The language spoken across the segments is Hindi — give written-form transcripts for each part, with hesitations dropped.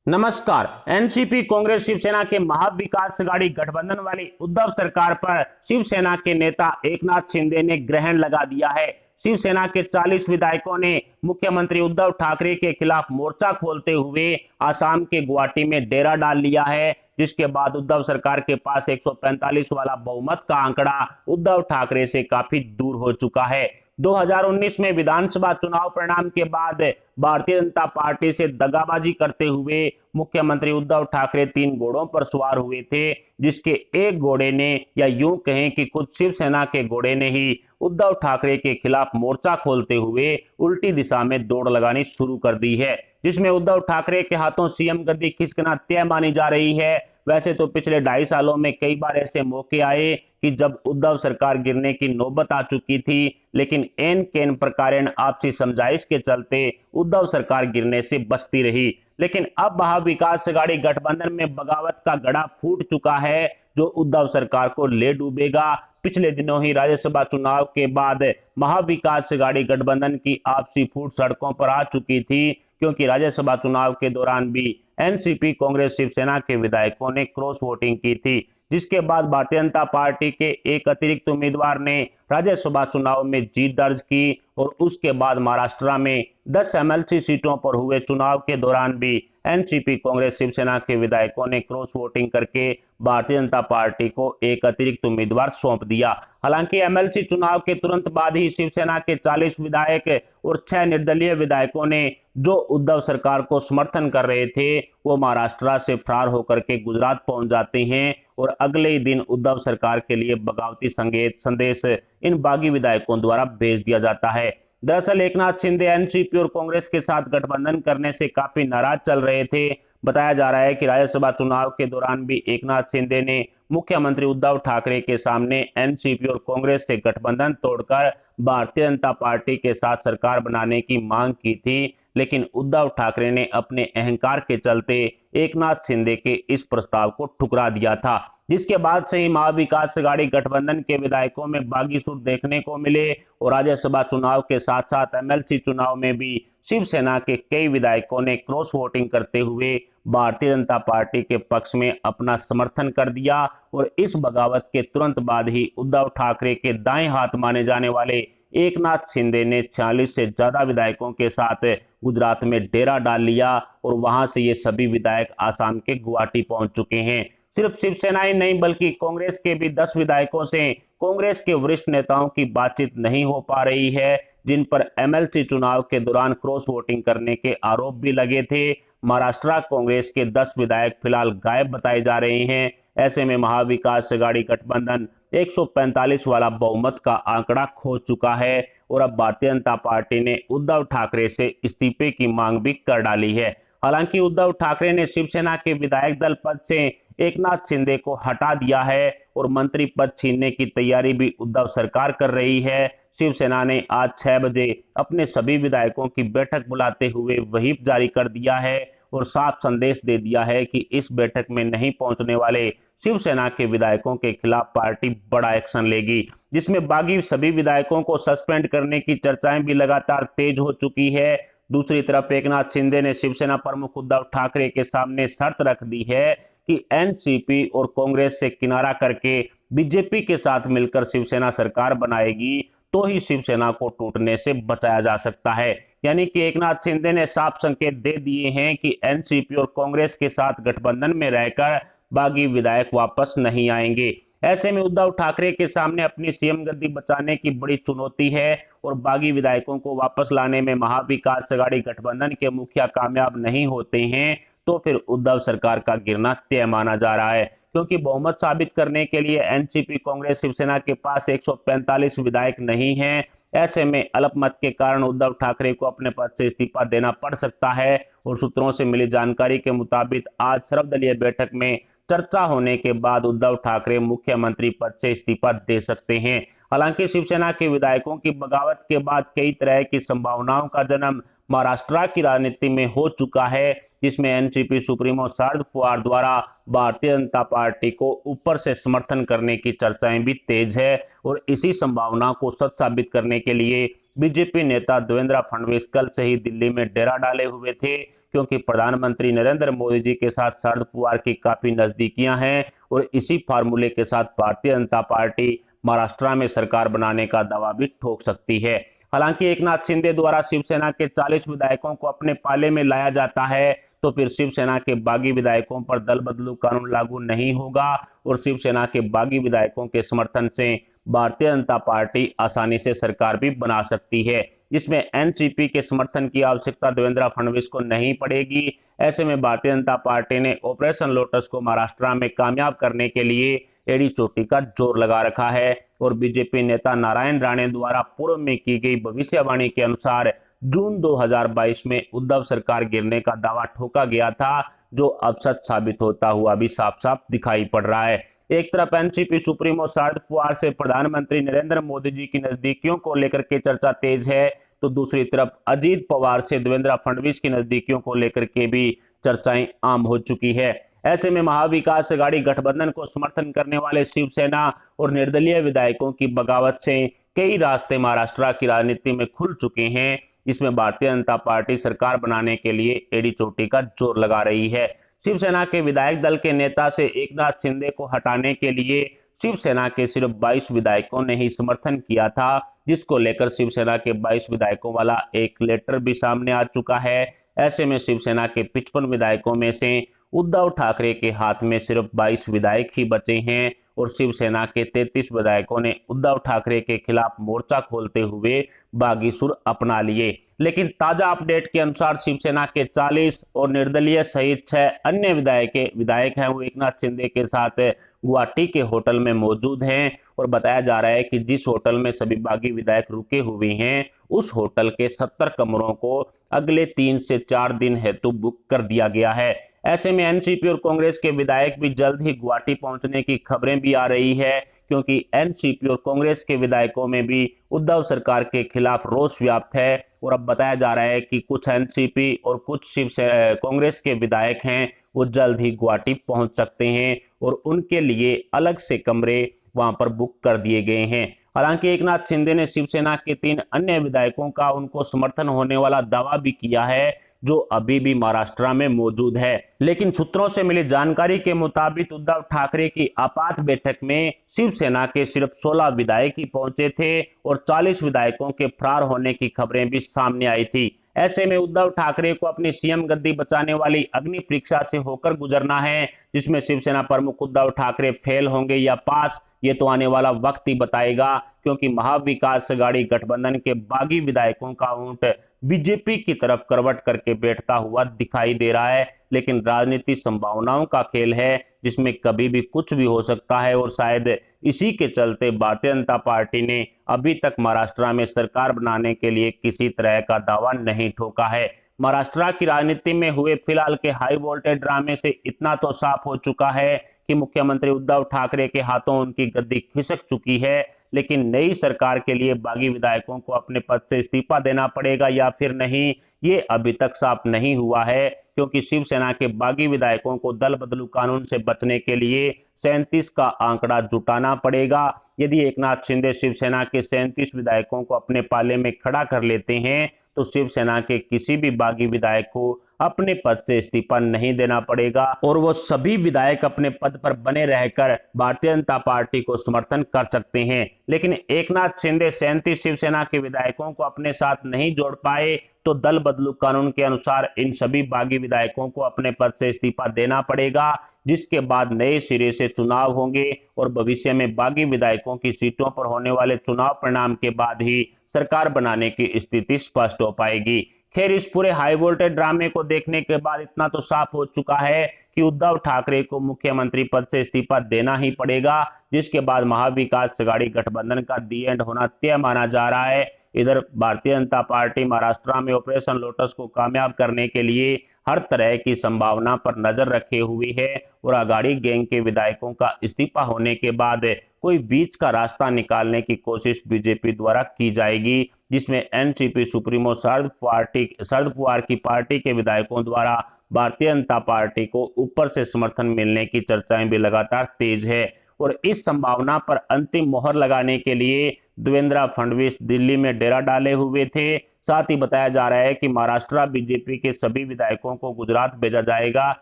नमस्कार। एनसीपी कांग्रेस शिवसेना के महाविकास आघाड़ी गठबंधन वाली उद्धव सरकार पर शिवसेना के नेता एकनाथ शिंदे ने ग्रहण लगा दिया है। शिवसेना के 40 विधायकों ने मुख्यमंत्री उद्धव ठाकरे के खिलाफ मोर्चा खोलते हुए आसाम के गुवाहाटी में डेरा डाल लिया है, जिसके बाद उद्धव सरकार के पास 145 वाला बहुमत का आंकड़ा उद्धव ठाकरे से काफी दूर हो चुका है। 2019 में विधानसभा चुनाव परिणाम के बाद भारतीय जनता पार्टी से दगाबाजी करते हुए मुख्यमंत्री उद्धव ठाकरे 3 घोड़ों पर सवार हुए थे, जिसके एक घोड़े ने, या यूं कहें कि खुद शिवसेना के घोड़े ने ही उद्धव ठाकरे के खिलाफ मोर्चा खोलते हुए उल्टी दिशा में दौड़ लगानी शुरू कर दी है, जिसमें उद्धव ठाकरे के हाथों सीएम गद्दी खिसकना तय मानी जा रही है। वैसे तो पिछले 2.5 सालों में कई बार ऐसे मौके आए कि जब उद्धव सरकार गिरने की नौबत आ चुकी थी, लेकिन एन केन प्रकारेण आपसी समझाइश के चलते उद्धव सरकार गिरने से बचती रही। लेकिन अब महाविकास आघाड़ी गठबंधन में बगावत का गड़ा फूट चुका है, जो उद्धव सरकार को ले डूबेगा। पिछले दिनों ही राज्यसभा चुनाव के बाद महाविकास आघाड़ी गठबंधन की आपसी फूट सड़कों पर आ चुकी थी, क्योंकि राज्यसभा चुनाव के दौरान भी एनसीपी कांग्रेस शिवसेना के विधायकों ने क्रॉस वोटिंग की थी, जिसके बाद भारतीय जनता पार्टी के एक अतिरिक्त उम्मीदवार ने राज्यसभा चुनाव में जीत दर्ज की और उसके बाद महाराष्ट्र में 10 एमएलसी सीटों पर हुए चुनाव के दौरान भी एनसीपी कांग्रेस शिवसेना के विधायकों ने क्रॉस वोटिंग करके भारतीय जनता पार्टी को एक अतिरिक्त उम्मीदवार सौंप दिया। हालांकि एमएलसी चुनाव के तुरंत बाद ही शिवसेना के 40 विधायक और 6 निर्दलीय विधायकों ने, जो उद्धव सरकार को समर्थन कर रहे थे, वो महाराष्ट्र से फरार होकर के गुजरात पहुंच जाते हैं और अगले ही दिन उद्धव सरकार के लिए बगावती संदेश इन बागी विधायकों द्वारा भेज दिया जाता है। दरअसल एकनाथ शिंदे एनसीपी और कांग्रेस के साथ गठबंधन करने से काफी नाराज चल रहे थे। बताया जा रहा है कि राज्यसभा चुनाव के दौरान भी एकनाथ शिंदे ने मुख्यमंत्री उद्धव ठाकरे के सामने एनसीपी और कांग्रेस से गठबंधन तोड़कर भारतीय जनता पार्टी के साथ सरकार बनाने की मांग की थी, लेकिन उद्धव ठाकरे ने अपने अहंकार के चलते एकनाथ शिंदे के इस प्रस्ताव को ठुकरा दिया था, जिसके बाद से ही महाविकास आघाड़ी गठबंधन के विधायकों में बागी सुर देखने को मिले और राज्यसभा चुनाव के साथ साथ एमएलसी चुनाव में भी शिवसेना के कई विधायकों ने क्रॉस वोटिंग करते हुए भारतीय जनता पार्टी के पक्ष में अपना समर्थन कर दिया। और इस बगावत के तुरंत बाद ही उद्धव ठाकरे के दाएं हाथ माने जाने वाले एकनाथ शिंदे ने 46 से ज्यादा विधायकों के साथ गुजरात में डेरा डाल लिया और वहां से ये सभी विधायक आसाम के गुवाहाटी पहुंच चुके हैं। सिर्फ शिवसेना ही नहीं बल्कि कांग्रेस के भी 10 विधायकों से कांग्रेस के वरिष्ठ नेताओं की बातचीत नहीं हो पा रही है, जिन पर एमएलसी चुनाव के दौरान क्रॉस वोटिंग करने के आरोप भी लगे थे। महाराष्ट्र कांग्रेस के 10 विधायक फिलहाल गायब बताए जा रहे हैं। ऐसे में महाविकास आघाड़ी गठबंधन 145 वाला बहुमत का आंकड़ा खो चुका है और अब भारतीय जनता पार्टी ने उद्धव ठाकरे से इस्तीफे की मांग भी कर डाली है। हालांकि उद्धव ठाकरे ने शिवसेना के विधायक दल पद से एकनाथ शिंदे को हटा दिया है और मंत्री पद छीनने की तैयारी भी उद्धव सरकार कर रही है। शिवसेना ने आज 6 बजे अपने सभी विधायकों की बैठक बुलाते हुए व्हिप जारी कर दिया है और साफ संदेश दे दिया है कि इस बैठक में नहीं पहुंचने वाले शिवसेना के विधायकों के खिलाफ पार्टी बड़ा एक्शन लेगी, जिसमें बागी सभी विधायकों को सस्पेंड करने की चर्चाएं भी लगातार तेज हो चुकी है। दूसरी तरफ एकनाथ शिंदे ने शिवसेना प्रमुख उद्धव ठाकरे के सामने शर्त रख दी है कि एनसीपी और कांग्रेस से किनारा करके बीजेपी के साथ मिलकर शिवसेना सरकार बनाएगी, तो ही शिवसेना को टूटने से बचाया जा सकता है। यानी कि एकनाथ शिंदे ने साफ संकेत दे दिए हैं कि एनसीपी और कांग्रेस के साथ गठबंधन में रहकर बागी विधायक वापस नहीं आएंगे। ऐसे में उद्धव ठाकरे के सामने अपनी सीएम गद्दी बचाने की बड़ी चुनौती है और बागी विधायकों को वापस लाने में महाविकास आघाड़ी गठबंधन के मुखिया कामयाब नहीं होते हैं, तो फिर उद्धव सरकार का गिरना तय माना जा रहा है, क्योंकि बहुमत साबित करने के लिए एनसीपी कांग्रेस शिवसेना के पास 145 विधायक नहीं हैं। ऐसे में अल्पमत के कारण उद्धव ठाकरे को अपने पद से इस्तीफा देना पड़ सकता है और सूत्रों से मिली जानकारी के मुताबिक आज सर्वदलीय बैठक में चर्चा होने के बाद उद्धव ठाकरे मुख्यमंत्री पद से इस्तीफा दे सकते हैं। हालांकि शिवसेना के विधायकों की बगावत के बाद कई तरह की संभावनाओं का जन्म महाराष्ट्र की राजनीति में हो चुका है, जिसमें एनसीपी सुप्रीमो शरद पवार द्वारा भारतीय जनता पार्टी को ऊपर से समर्थन करने की चर्चाएं भी तेज है और इसी संभावना को सच साबित करने के लिए बीजेपी नेता देवेंद्र फडणवीस कल से ही दिल्ली में डेरा डाले हुए थे, क्योंकि प्रधानमंत्री नरेंद्र मोदी जी के साथ शरद पवार की काफी नजदीकियां हैं और इसी फार्मूले के साथ भारतीय जनता पार्टी महाराष्ट्र में सरकार बनाने का दावा भी ठोक सकती है। हालांकि एकनाथ शिंदे द्वारा शिवसेना के 40 विधायकों को अपने पाले में लाया जाता है तो फिर शिवसेना के बागी विधायकों पर दल बदलू कानून लागू नहीं होगा और शिवसेना के बागी विधायकों के समर्थन से भारतीय जनता पार्टी आसानी से सरकार भी बना सकती है, जिसमें एनसीपी के समर्थन की आवश्यकता देवेंद्र फडणवीस को नहीं पड़ेगी। ऐसे में भारतीय जनता पार्टी ने ऑपरेशन लोटस को महाराष्ट्र में कामयाब करने के लिए एड़ी चोटी का जोर लगा रखा है और बीजेपी नेता नारायण राणे द्वारा पूर्व में की गई भविष्यवाणी के अनुसार जून 2022 में उद्धव सरकार गिरने का दावा ठोका गया था, जो अब सच साबित होता हुआ भी साफ साफ दिखाई पड़ रहा है। एक तरफ एनसीपी सुप्रीमो शरद पवार से प्रधानमंत्री नरेंद्र मोदी जी की नजदीकियों को लेकर के चर्चा तेज है, तो दूसरी तरफ अजीत पवार से देवेंद्र फडणवीस की नजदीकियों को लेकर के भी चर्चाएं आम हो चुकी है। ऐसे में महाविकास अघाड़ी गठबंधन को समर्थन करने वाले शिवसेना और निर्दलीय विधायकों की बगावत से कई रास्ते महाराष्ट्र की राजनीति में खुल चुके हैं, जिसमें भारतीय जनता पार्टी सरकार बनाने के लिए एड़ी चोटी का जोर लगा रही है। शिवसेना के विधायक दल के नेता से एकनाथ शिंदे को हटाने के लिए शिवसेना के सिर्फ 22 विधायकों ने ही समर्थन किया था, जिसको लेकर शिवसेना के 22 विधायकों वाला एक लेटर भी सामने आ चुका है। ऐसे में शिवसेना के 55 विधायकों में से उद्धव ठाकरे के हाथ में सिर्फ 22 विधायक ही बचे हैं और शिवसेना के 33 विधायकों ने उद्धव ठाकरे के खिलाफ मोर्चा खोलते हुए बागी सुर अपना लिए। लेकिन ताजा अपडेट के अनुसार शिवसेना के 40 और निर्दलीय सहित 6 अन्य विधायक हैं वो एकनाथ शिंदे के साथ गुवाहाटी के होटल में मौजूद हैं और बताया जा रहा है कि जिस होटल में सभी बागी विधायक रुके हुए हैं उस होटल के 70 कमरों को अगले 3 से 4 दिन हेतु बुक कर दिया गया है। ऐसे में एनसीपी और कांग्रेस के विधायक भी जल्द ही गुवाहाटी पहुंचने की खबरें भी आ रही है, क्योंकि एनसीपी और कांग्रेस के विधायकों में भी उद्धव सरकार के खिलाफ रोष व्याप्त है और अब बताया जा रहा है कि कुछ एनसीपी और कुछ कांग्रेस के विधायक हैं वो जल्द ही गुवाहाटी पहुंच सकते हैं और उनके लिए अलग से कमरे वहां पर बुक कर दिए गए हैं। हालांकि एकनाथ शिंदे ने शिवसेना के 3 अन्य विधायकों का उनको समर्थन होने वाला दावा भी किया है, जो अभी भी महाराष्ट्र में मौजूद है। लेकिन सूत्रों से मिली जानकारी के मुताबिक उद्धव ठाकरे की आपात बैठक में शिवसेना के सिर्फ 16 विधायक ही पहुंचे थे और 40 विधायकों के फरार होने की खबरें भी सामने आई थी। ऐसे में उद्धव ठाकरे को अपनी सीएम गद्दी बचाने वाली अग्नि परीक्षा से होकर गुजरना है, जिसमें शिवसेना प्रमुख उद्धव ठाकरे फेल होंगे या पास, ये तो आने वाला वक्त ही बताएगा, क्योंकि महाविकास अघाड़ी गठबंधन के बागी विधायकों का ऊंट बीजेपी की तरफ करवट करके बैठता हुआ दिखाई दे रहा है। लेकिन राजनीति संभावनाओं का खेल है, जिसमें कभी भी कुछ भी हो सकता है और शायद इसी के चलते भारतीय जनता पार्टी ने अभी तक महाराष्ट्र में सरकार बनाने के लिए किसी तरह का दावा नहीं ठोका है। महाराष्ट्र की राजनीति में हुए फिलहाल के हाई वोल्टेज ड्रामे से इतना तो साफ हो चुका है कि मुख्यमंत्री उद्धव ठाकरे के हाथों उनकी गद्दी खिसक चुकी है, लेकिन नई सरकार के लिए बागी विधायकों को अपने पद से इस्तीफा देना पड़ेगा या फिर नहीं, ये अभी तक साफ नहीं हुआ है, क्योंकि शिवसेना के बागी विधायकों को दल बदलू कानून से बचने के लिए 37 का आंकड़ा जुटाना पड़ेगा। यदि एकनाथ शिंदे शिवसेना के 37 विधायकों को अपने पाले में खड़ा कर लेते हैं तो शिवसेना के किसी भी बागी विधायक को अपने पद से इस्तीफा नहीं देना पड़ेगा और वो सभी विधायक अपने पद पर बने रहकर भारतीय जनता पार्टी को समर्थन कर सकते हैं। लेकिन एकनाथ शिंदे 37 शिवसेना के विधायकों को अपने साथ नहीं जोड़ पाए तो दल बदलू कानून के अनुसार इन सभी बागी विधायकों को अपने पद से इस्तीफा देना पड़ेगा, जिसके बाद नए सिरे से चुनाव होंगे और भविष्य में बागी विधायकों की सीटों पर होने वाले चुनाव परिणाम के बाद ही सरकार बनाने की स्थिति स्पष्ट हो पाएगी। खैर, इस पूरे हाई वोल्टेज ड्रामे को देखने के बाद इतना तो साफ हो चुका है कि उद्धव ठाकरे को मुख्यमंत्री पद से इस्तीफा देना ही पड़ेगा, जिसके बाद महाविकास अघाड़ी गठबंधन का दी एंड होना तय माना जा रहा है। इधर भारतीय जनता पार्टी महाराष्ट्र में ऑपरेशन लोटस को कामयाब करने के लिए हर तरह की संभावना पर नजर रखे हुई है और अघाड़ी गैंग के विधायकों का इस्तीफा होने के बाद कोई बीच का रास्ता निकालने की कोशिश बीजेपी द्वारा की जाएगी, जिसमें एनसीपी सुप्रीमो शरद पवार की पार्टी के विधायकों द्वारा भारतीय जनता पार्टी को ऊपर से समर्थन मिलने की चर्चाएं भी लगातार तेज है। और इस संभावना पर अंतिम मोहर लगाने के लिए देवेंद्र फडणवीस दिल्ली में डेरा डाले हुए थे, साथ ही बताया जा रहा है कि महाराष्ट्र बीजेपी के सभी विधायकों को गुजरात भेजा जाएगा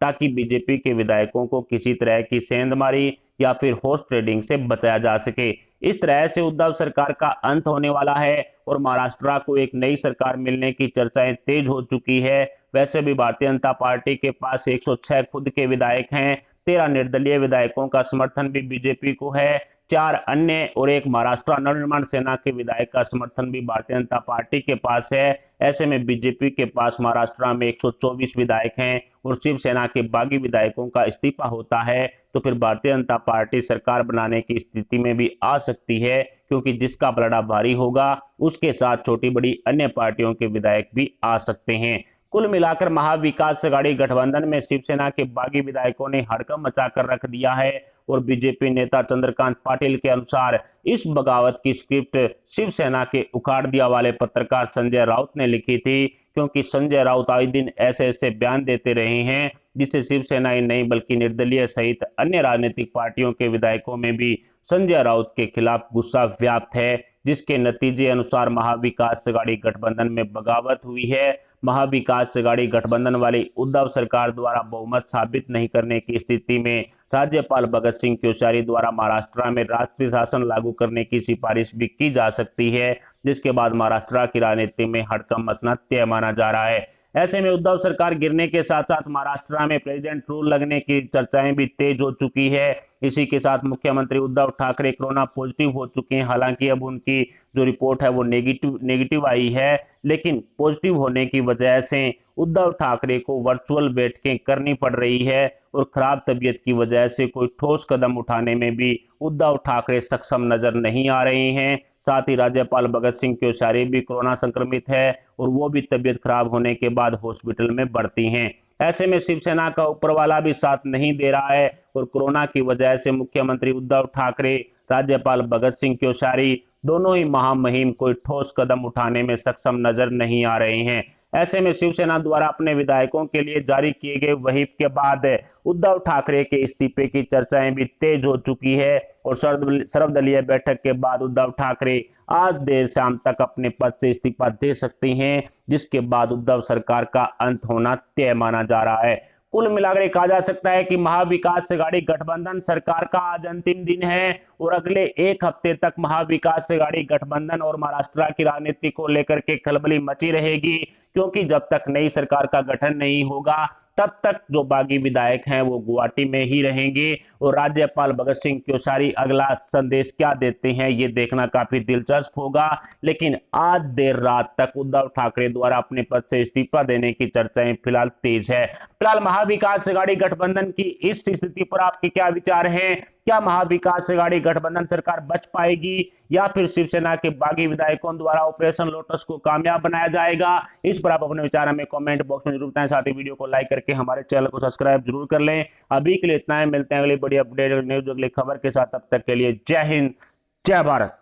ताकि बीजेपी के विधायकों को किसी तरह की सेंधमारी या फिर हॉर्स ट्रेडिंग से बचाया जा सके। इस तरह से उद्धव सरकार का अंत होने वाला है और महाराष्ट्र को एक नई सरकार मिलने की चर्चाएं तेज हो चुकी है। वैसे भी भारतीय जनता पार्टी के पास 106 खुद के विधायक हैं, 13 निर्दलीय विधायकों का समर्थन भी बीजेपी को है, 4 अन्य और एक महाराष्ट्र नवनिर्माण सेना के विधायक का समर्थन भी भारतीय जनता पार्टी के पास है। ऐसे में बीजेपी के पास महाराष्ट्र में 124 विधायक हैं और शिवसेना के बागी विधायकों का इस्तीफा होता है तो फिर भारतीय जनता पार्टी सरकार बनाने की स्थिति में भी आ सकती है, क्योंकि जिसका पलड़ा भारी होगा उसके साथ छोटी बड़ी अन्य पार्टियों के विधायक भी आ सकते हैं। कुल मिलाकर महाविकास अघाड़ी गठबंधन में शिवसेना के बागी विधायकों ने हड़कंप मचाकर रख दिया है और बीजेपी नेता चंद्रकांत पाटिल के अनुसार इस बगावत की स्क्रिप्ट शिवसेना के उखाड़ दिया वाले पत्रकार संजय राउत ने लिखी थी, क्योंकि संजय राउत आए दिन ऐसे ऐसे बयान देते रहे हैं जिससे शिवसेना ही नहीं बल्कि निर्दलीय सहित अन्य राजनीतिक पार्टियों के विधायकों में भी संजय राउत के खिलाफ गुस्सा व्याप्त है, जिसके नतीजे अनुसार महाविकास अघाड़ी गठबंधन में बगावत हुई है। महाविकास अघाड़ी गठबंधन वाली उद्धव सरकार द्वारा बहुमत साबित नहीं करने की स्थिति में राज्यपाल भगत सिंह कोश्यारी द्वारा महाराष्ट्र में राष्ट्रीय शासन लागू करने की सिफारिश भी की जा सकती है, जिसके बाद महाराष्ट्र की राजनीति में हड़कंप मचना तय माना जा रहा है। ऐसे में उद्धव सरकार गिरने के साथ साथ महाराष्ट्र में प्रेसिडेंट रूल लगने की चर्चाएं भी तेज हो चुकी है। इसी के साथ मुख्यमंत्री उद्धव ठाकरे कोरोना पॉजिटिव हो चुके हैं। हालांकि अब उनकी जो रिपोर्ट है वो नेगेटिव आई है, लेकिन पॉजिटिव होने की वजह से उद्धव ठाकरे को वर्चुअल बैठकें करनी पड़ रही है और खराब तबीयत की वजह से कोई ठोस कदम उठाने में भी उद्धव ठाकरे सक्षम नजर नहीं आ रहे हैं। साथ ही राज्यपाल भगत सिंह कोश्यारी भी कोरोना संक्रमित है और वो भी तबीयत खराब होने के बाद हॉस्पिटल में भर्ती हैं। ऐसे में शिवसेना का ऊपर वाला भी साथ नहीं दे रहा है और कोरोना की वजह से मुख्यमंत्री उद्धव ठाकरे, राज्यपाल भगत सिंह कोश्यारी दोनों ही महामहिम कोई ठोस कदम उठाने में सक्षम नजर नहीं आ रहे हैं। ऐसे में शिवसेना द्वारा अपने विधायकों के लिए जारी किए गए व्हिप के बाद उद्धव ठाकरे के इस्तीफे की चर्चाएं भी तेज हो चुकी है और सर्वदलीय बैठक के बाद उद्धव ठाकरे आज देर शाम तक अपने पद से इस्तीफा दे सकते हैं, जिसके बाद उद्धव सरकार का अंत होना तय माना जा रहा है। कुल मिलाकर कहा जा सकता है कि महाविकास अघाड़ी गठबंधन सरकार का आज अंतिम दिन है और अगले एक हफ्ते तक महाविकास अघाड़ी गठबंधन और महाराष्ट्र की राजनीति को लेकर के खलबली मची रहेगी, क्योंकि जब तक नई सरकार का गठन नहीं होगा तब तक जो बागी विधायक हैं वो गुवाहाटी में ही रहेंगे और राज्यपाल भगत सिंह कोश्यारी अगला संदेश क्या देते हैं ये देखना काफी दिलचस्प होगा। लेकिन आज देर रात तक उद्धव ठाकरे द्वारा अपने पद से इस्तीफा देने की चर्चाएं फिलहाल तेज है। फिलहाल महाविकास अघाड़ी गठबंधन की इस स्थिति पर आपके क्या विचार हैं? क्या महाविकास अघाड़ी गठबंधन सरकार बच पाएगी या फिर शिवसेना के बागी विधायकों द्वारा ऑपरेशन लोटस को कामयाब बनाया जाएगा? इस पर आप अपने विचार हमें कमेंट बॉक्स में जरूर बताएं। साथ ही वीडियो को लाइक करके हमारे चैनल को सब्सक्राइब जरूर कर लें। अभी के लिए इतना ही, मिलते हैं अगली बड़ी अपडेट न्यूज अगली खबर के साथ। तब तक के लिए जय हिंद, जय भारत।